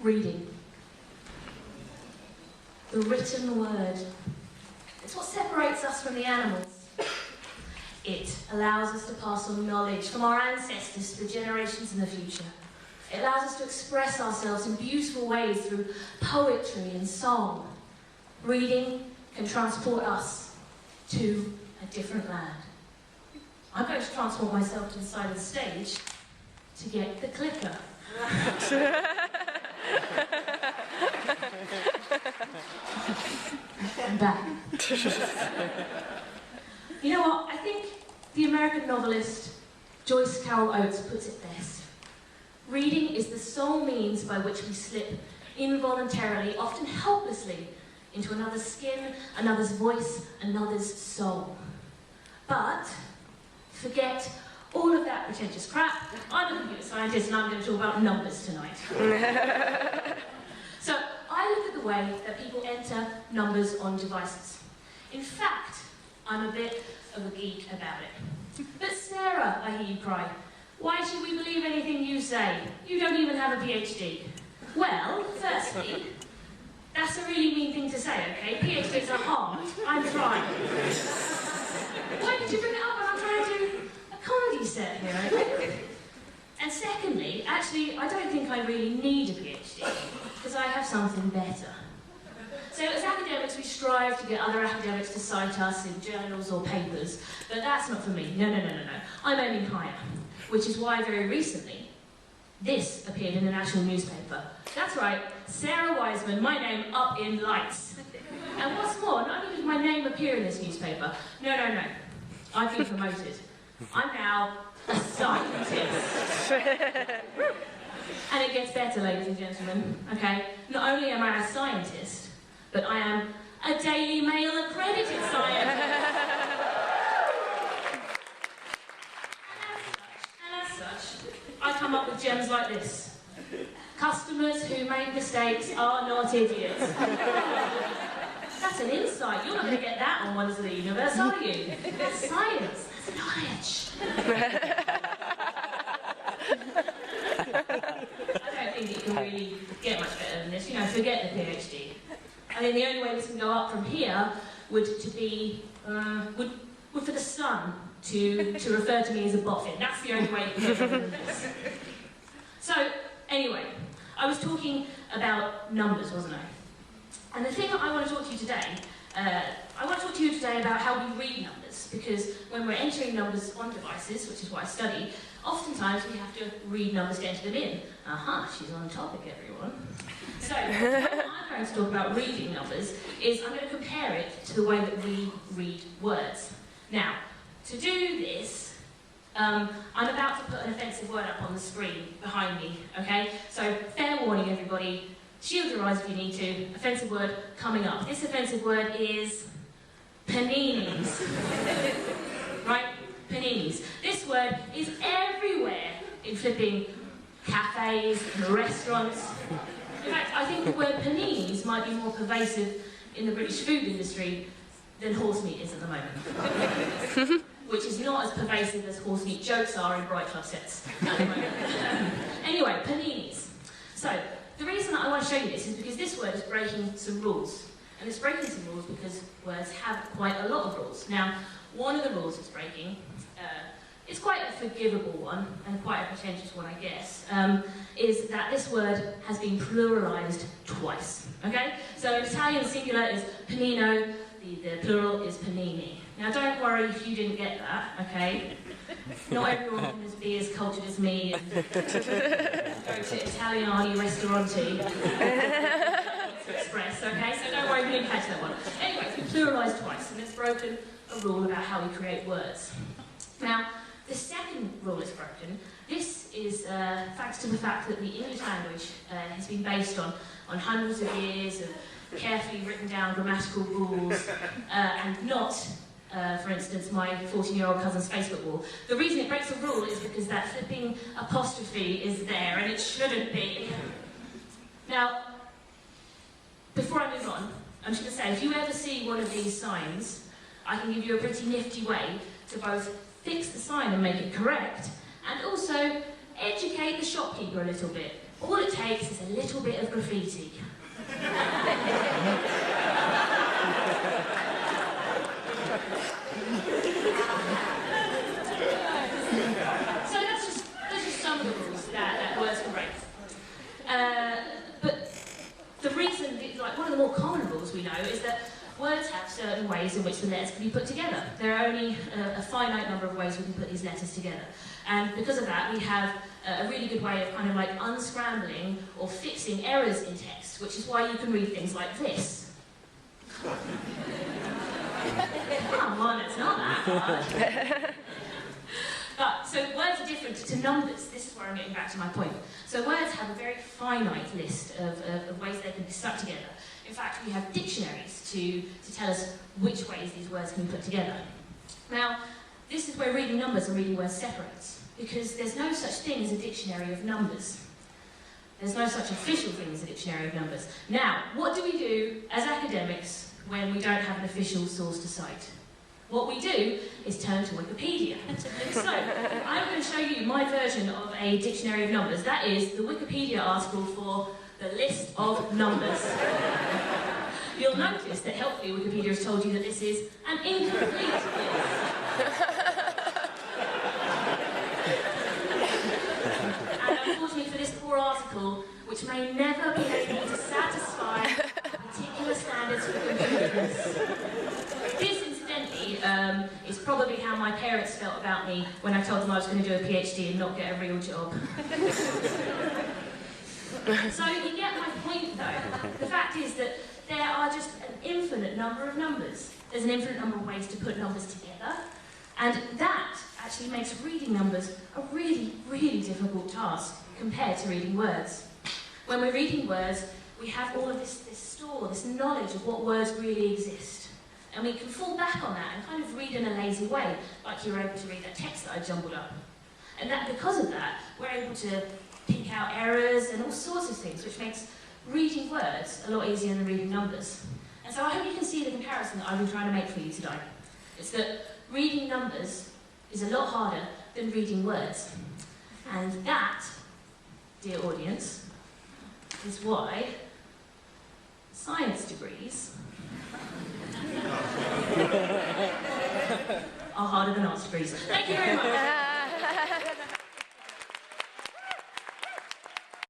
Reading. The written word. It's what separates us from the animals. It allows us to pass on knowledge from our ancestors to the generations in the future. It allows us to express ourselves in beautiful ways through poetry and song. Reading can transport us to a different land. I'm going to transport myself to the side of the stage to get the clicker. I'm back. You know what? I think the American novelist Joyce Carol Oates puts it best. Reading is the sole means by which we slip involuntarily, often helplessly, into another's skin, another's voice, another's soul. But forget all of that pretentious crap. I'm a computer scientist and I'm going to talk about numbers tonight. So I look at the way that people enter numbers on devices. In fact, I'm a bit of a geek about it. But Sarah, I hear you cry, why should we believe anything you say? You don't even have a PhD. Well, firstly, that's a really mean thing to say, okay? PhDs are hard. I'm trying. Why did you bring it up when I'm trying to do a comedy set here, okay? And secondly, actually, I don't think I really need a PhD, because I have something better. So as academics, we strive to get other academics to cite us in journals or papers, but that's not for me. No. I'm aiming higher, which is why very recently, this appeared in the national newspaper. That's right, Sarah Wiseman, my name up in lights. And what's more, not only did my name appear in this newspaper, no. I've been promoted. I'm now a scientist. And it gets better, ladies and gentlemen, okay? Not only am I a scientist, but I am a Daily Mail accredited scientist. And as such, I come up with gems like this. Customers who make mistakes are not idiots. That's an insight. You're not going to get that on Wonders of the Universe, are you? That's science. That's knowledge. I don't think it can really get much better than this. You know, forget the PhD. I mean, the only way this can go up from here would for the sun to refer to me as a boffin. That's the only way it can get better than this. So, anyway, I was talking about numbers, wasn't I? And the thing that I want to talk to you today, about how we read numbers, because when we're entering numbers on devices, which is what I study, oftentimes we have to read numbers to enter them in. Aha, she's on topic, everyone. So, what I'm going to talk about reading numbers is I'm going to compare it to the way that we read words. Now, to do this, I'm about to put an offensive word up on the screen behind me, okay? So, fair warning, everybody. Shield your eyes if you need to. Offensive word coming up. This offensive word is paninis. Right? Paninis. This word is everywhere in flipping cafes and restaurants. In fact, I think the word paninis might be more pervasive in the British food industry than horse meat is at the moment. Which is not as pervasive as horse meat jokes are in Bright Club sets at the moment. Anyway, paninis. So, the reason that I want to show you this is because this word is breaking some rules. And it's breaking some rules because words have quite a lot of rules. Now, one of the rules it's breaking, it's quite a forgivable one, and quite a pretentious one, I guess, is that this word has been pluralized twice, okay? So in Italian, singular is panino, the plural is panini. Now, don't worry if you didn't get that, okay? Not everyone can be as cultured as me and go to Italiani ristoranti to express, okay? So don't worry if you didn't catch that one. Anyway, it's been pluralised twice, and it's broken a rule about how we create words. Now, the second rule it's broken. This is thanks to the fact that the English language has been based on hundreds of years of carefully written down grammatical rules and not for instance, my 14-year-old cousin's Facebook wall. The reason it breaks a rule is because that flipping apostrophe is there, and it shouldn't be. Now, before I move on, I'm just going to say, if you ever see one of these signs, I can give you a pretty nifty way to both fix the sign and make it correct, and also educate the shopkeeper a little bit. All it takes is a little bit of graffiti. So that's just some of the rules that words can break. But the reason, like one of the more common rules we know is that words have certain ways in which the letters can be put together. There are only a finite number of ways we can put these letters together. And because of that, we have a really good way of kind of like unscrambling or fixing errors in text, which is why you can read things like this. Come on, it's not that hard. But, so words are different to numbers. This is where I'm getting back to my point. So words have a very finite list of ways they can be stuck together. In fact, we have dictionaries to tell us which ways these words can be put together. Now, this is where reading numbers and reading words separates, because there's no such thing as a dictionary of numbers. There's no such official thing as a dictionary of numbers. Now, what do we do as academics when we don't have an official source to cite? What we do is turn to Wikipedia. So, I'm going to show you my version of a dictionary of numbers. That is the Wikipedia article for the list of numbers. You'll notice that helpfully Wikipedia has told you that this is an incomplete list. And unfortunately for this poor article, which may never be able to satisfy particular standards for computers. This, incidentally, is probably how my parents felt about me when I told them I was going to do a PhD and not get a real job. So you get my point, though. The fact is that there are just an infinite number of numbers. There's an infinite number of ways to put numbers together, and that actually makes reading numbers a really, really difficult task compared to reading words. When we're reading words, we have all of this store, this knowledge of what words really exist. And we can fall back on that and kind of read in a lazy way, like you were able to read that text that I jumbled up. And that, because of that, we're able to pick out errors and all sorts of things, which makes reading words a lot easier than reading numbers. And so I hope you can see the comparison that I've been trying to make for you today. It's that reading numbers is a lot harder than reading words. And that, dear audience, is why science degrees are harder than arts degrees. Thank you very much.